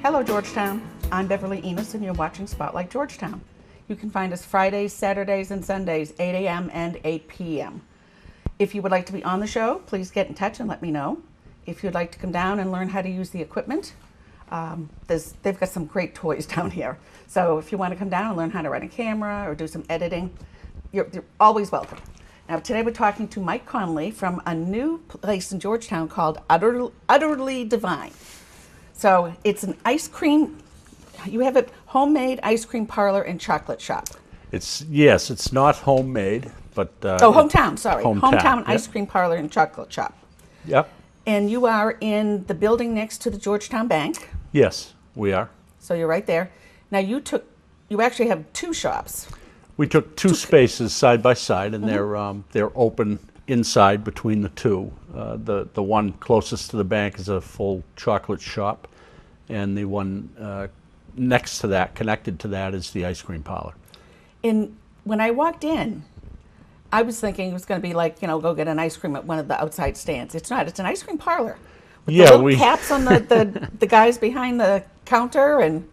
Hello, Georgetown. I'm Beverly Enos, and you're watching Spotlight Georgetown. You can find us Fridays, Saturdays, and Sundays, 8 a.m. and 8 p.m. If you would like to be on the show, please get in touch and let me know. If you'd like to come down and learn how to use the equipment, they've got some great toys down here. So if you want to come down and learn how to run a camera or do some editing, you're always welcome. Now, today we're talking to Mike Conley from a new place in Georgetown called UttDevine. So it's an ice cream, you have a homemade ice cream parlor and chocolate shop. Yes, it's not homemade, but... Hometown yep. Ice cream parlor and chocolate shop. Yep. And you are in the building next to the Georgetown Bank. Yes, we are. So you're right there. Now you actually have two shops. We took two spaces side by side, and they're open inside between the two. The one closest to the bank is a full chocolate shop, and the one next to that, connected to that, is the ice cream parlor. And when I walked in, I was thinking it was going to be like, go get an ice cream at one of the outside stands. It's not. It's an ice cream parlor. With the little caps on the guys behind the counter, and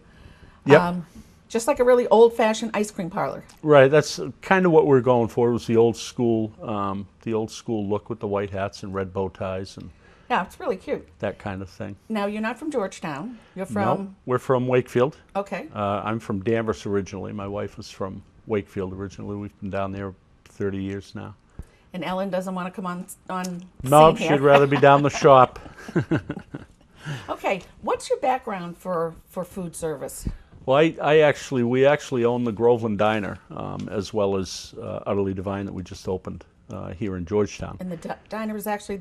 just like a really old-fashioned ice cream parlor. Right. That's kind of what we're going for. It was the old school look with the white hats and red bow ties, and yeah, it's really cute. That kind of thing. Now, you're not from Georgetown. You're from... No, we're from Wakefield. Okay. I'm from Danvers originally. My wife is from Wakefield originally. We've been down there 30 years now. And Ellen doesn't want to come on No, scene she'd rather be down the shop. Okay, what's your background for food service? Well, we actually own the Groveland Diner, as well as Utterly Divine that we just opened here in Georgetown. And the diner is actually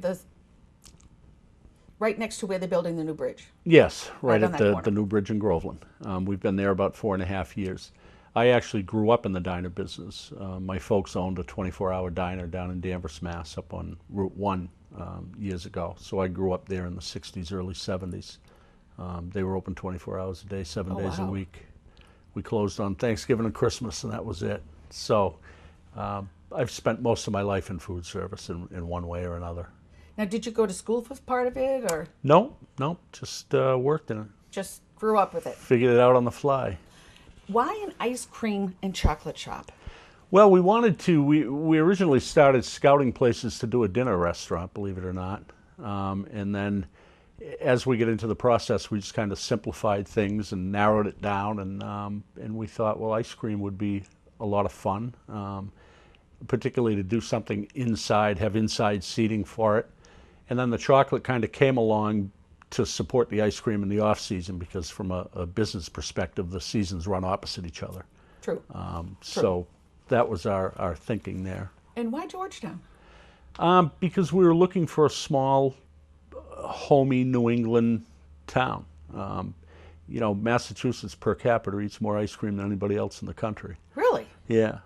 right next to where they're building the new bridge. Yes, right at the new bridge in Groveland. We've been there about 4.5 years. I actually grew up in the diner business. My folks owned a 24-hour diner down in Danvers, Mass, up on Route 1 years ago. So I grew up there in the 60s, early 70s. They were open 24 hours a day, 7 days a week. We closed on Thanksgiving and Christmas, and that was it. So I've spent most of my life in food service in one way or another. Now, did you go to school for part of it, or? No, just worked in it. Just grew up with it. Figured it out on the fly. Why an ice cream and chocolate shop? Well, we wanted to. We originally started scouting places to do a dinner restaurant, believe it or not, and then as we get into the process, we just kind of simplified things and narrowed it down, and we thought, well, ice cream would be a lot of fun, particularly to do something inside, have inside seating for it. And then the chocolate kind of came along to support the ice cream in the off season, because from a business perspective, the seasons run opposite each other. True. So that was our thinking there. And why Georgetown? Because we were looking for a small, homey New England town. Massachusetts per capita eats more ice cream than anybody else in the country. Really? Yeah.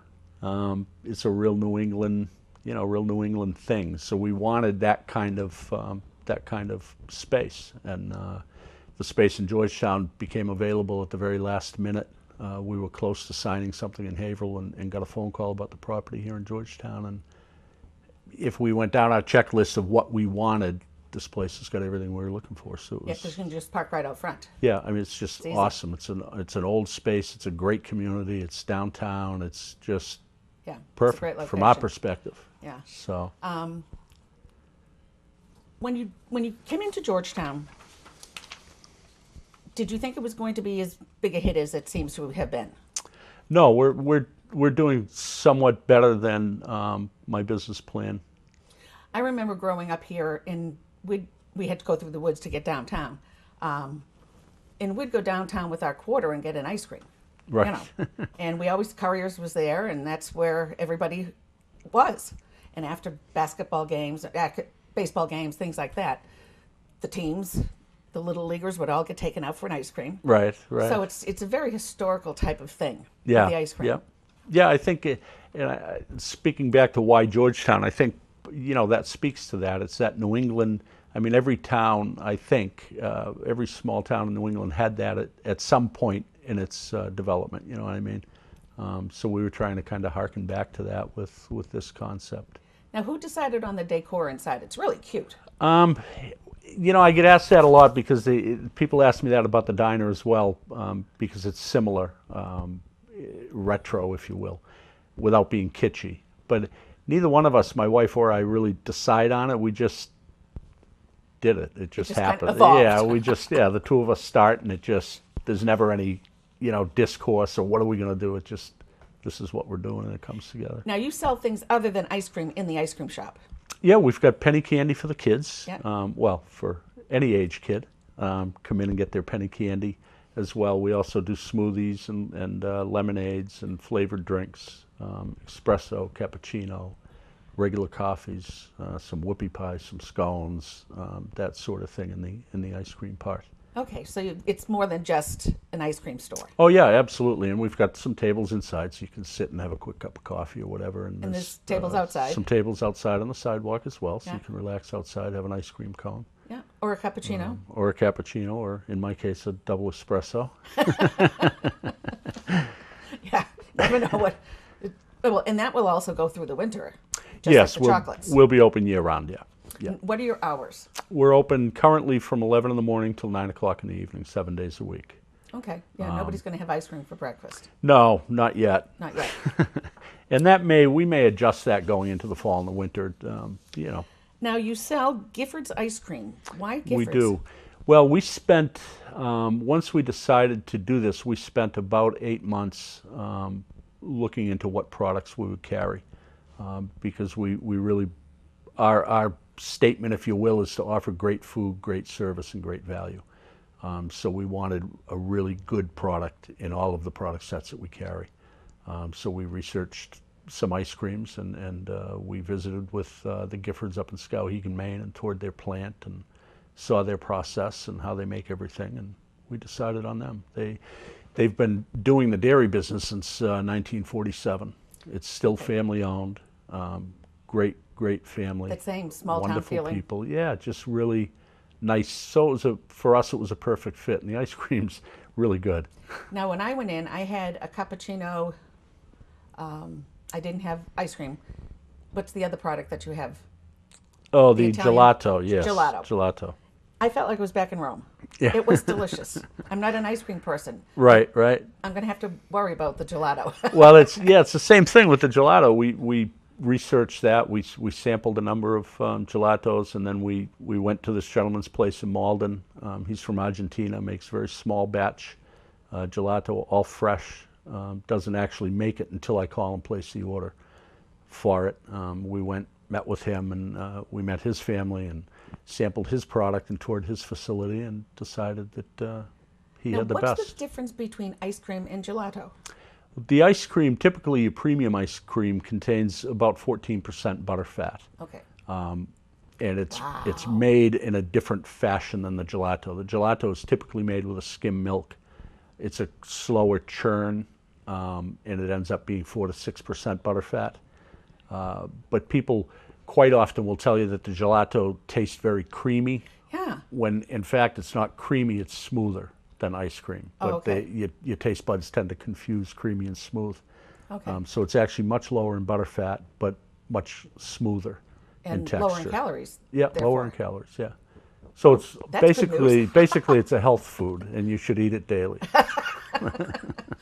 It's a real New England, thing. So we wanted that kind of space, and the space in Georgetown became available at the very last minute. We were close to signing something in Haverhill and got a phone call about the property here in Georgetown. And if we went down our checklist of what we wanted, this place has got everything we were looking for. So it was, because you can just park right out front. Yeah, I mean, it's just awesome. It's an old space. It's a great community. It's downtown. It's just perfect from our perspective. Yeah. So when you came into Georgetown, did you think it was going to be as big a hit as it seems to have been? No, we're doing somewhat better than my business plan. I remember growing up here, and we had to go through the woods to get downtown, and we'd go downtown with our quarter and get an ice cream. Right. And Currier's was there, and that's where everybody was. And after basketball games, baseball games, things like that, the teams, the little leaguers would all get taken out for an ice cream. Right. So it's a very historical type of thing. Yeah. The ice cream. Yeah. I think, speaking back to why Georgetown, I think that speaks to that. It's that New England. I mean, every town, I think, every small town in New England had that at some point in its development. You know what I mean? So we were trying to kind of harken back to that with this concept. Now, who decided on the decor inside? It's really cute. You know, I get asked that a lot because people ask me that about the diner as well, because it's similar, retro, if you will, without being kitschy. But neither one of us, my wife or I, really decide on it. We just did it. It just happened. Kind of The two of us start, and there's never any, discourse or what are we going to do. This is what we're doing, and it comes together. Now, you sell things other than ice cream in the ice cream shop. Yeah, we've got penny candy for the kids. Yep. Well, for any age kid, come in and get their penny candy as well. We also do smoothies and lemonades and flavored drinks, espresso, cappuccino, regular coffees, some whoopie pies, some scones, that sort of thing in the ice cream part. Okay, so it's more than just an ice cream store. Oh yeah, absolutely. And we've got some tables inside, so you can sit and have a quick cup of coffee or whatever. And there's tables outside. Some tables outside on the sidewalk as well, so Yeah. you can relax outside, have an ice cream cone. Yeah, or a cappuccino. Or a cappuccino, or in my case, a double espresso. Yeah, you never know what. Well, and that will also go through the winter. Just Yes, like the chocolates. we'll be open year round, yeah. Yeah. What are your hours? We're open currently from 11 in the morning till 9 o'clock in the evening, 7 days a week. Okay, yeah, nobody's going to have ice cream for breakfast. No, not yet. Not yet. And we may adjust that going into the fall and the winter, Now, you sell Gifford's ice cream. Why Gifford's? We do. Well, we spent, once we decided to do this, we spent about 8 months looking into what products we would carry, because we really, our statement, if you will, is to offer great food, great service, and great value. So we wanted a really good product in all of the product sets that we carry. So we researched some ice creams, and we visited with the Giffords up in Skowhegan, Maine, and toured their plant and saw their process and how they make everything, and we decided on them. They've been doing the dairy business since 1947. It's still family owned. Great family. That same small town wonderful feeling. people. Yeah, just really nice. So for us, it was a perfect fit, and the ice cream's really good. Now, when I went in, I had a cappuccino. I didn't have ice cream. What's the other product that you have? Oh, the Italian- gelato, yes. Gelato. I felt like I was back in Rome. Yeah. It was delicious. I'm not an ice cream person. Right. I'm going to have to worry about the gelato. Well, it's the same thing with the gelato. We researched that. We sampled a number of gelatos, and then we went to this gentleman's place in Malden. He's from Argentina, makes very small batch gelato, all fresh. Doesn't actually make it until I call and place the order for it. We met with him, and we met his family and sampled his product and toured his facility and decided that he had the best. What's the difference between ice cream and gelato? The ice cream, typically a premium ice cream, contains about 14% butterfat. Okay. And it's made in a different fashion than the gelato. The gelato is typically made with a skim milk. It's a slower churn, and it ends up being 4 to 6% butterfat. But people quite often will tell you that the gelato tastes very creamy. Yeah. When in fact it's not creamy, it's smoother than ice cream. But okay. your taste buds tend to confuse creamy and smooth. Okay. So it's actually much lower in butterfat, but much smoother in texture. Lower in calories. Yeah, therefore. lower in calories. Yeah. So it's That's good news. basically it's a health food, and you should eat it daily.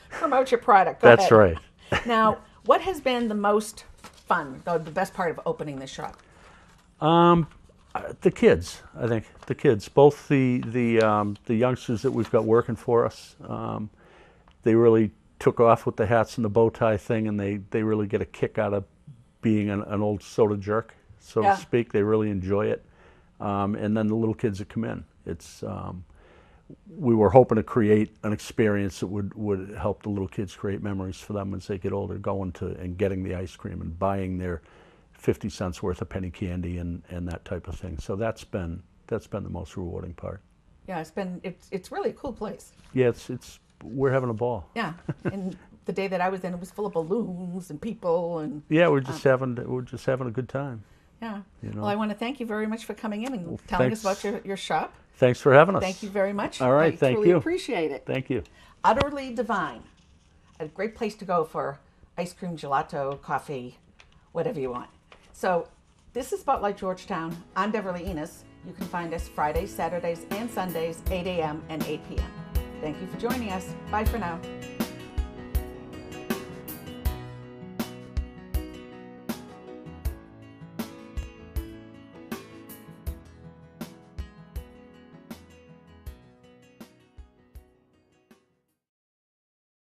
Promote your product. Go That's ahead. right. Now, what has been the most fun, the best part of opening this shop? The kids, I think. The kids, both the youngsters that we've got working for us, they really took off with the hats and the bow tie thing, and they really get a kick out of being an old soda jerk, so Yeah. to speak. They really enjoy it. And then the little kids that come in. We were hoping to create an experience that would help the little kids create memories for them as they get older, going to and getting the ice cream and buying their 50 cents worth of penny candy and that type of thing. So that's been the most rewarding part. Yeah, it's really a cool place. Yeah, we're having a ball. Yeah, and the day that I was in, it was full of balloons and people and. Yeah, we're just having a good time. Yeah. You know? Well, I want to thank you very much for coming in and telling us about your shop. Thanks for having us. Thank you very much. All right, thank you. I appreciate it. Thank you. Utterly Divine. A great place to go for ice cream, gelato, coffee, whatever you want. So this is Spotlight Georgetown. I'm Beverly Enos. You can find us Fridays, Saturdays, and Sundays, 8 a.m. and 8 p.m. Thank you for joining us. Bye for now.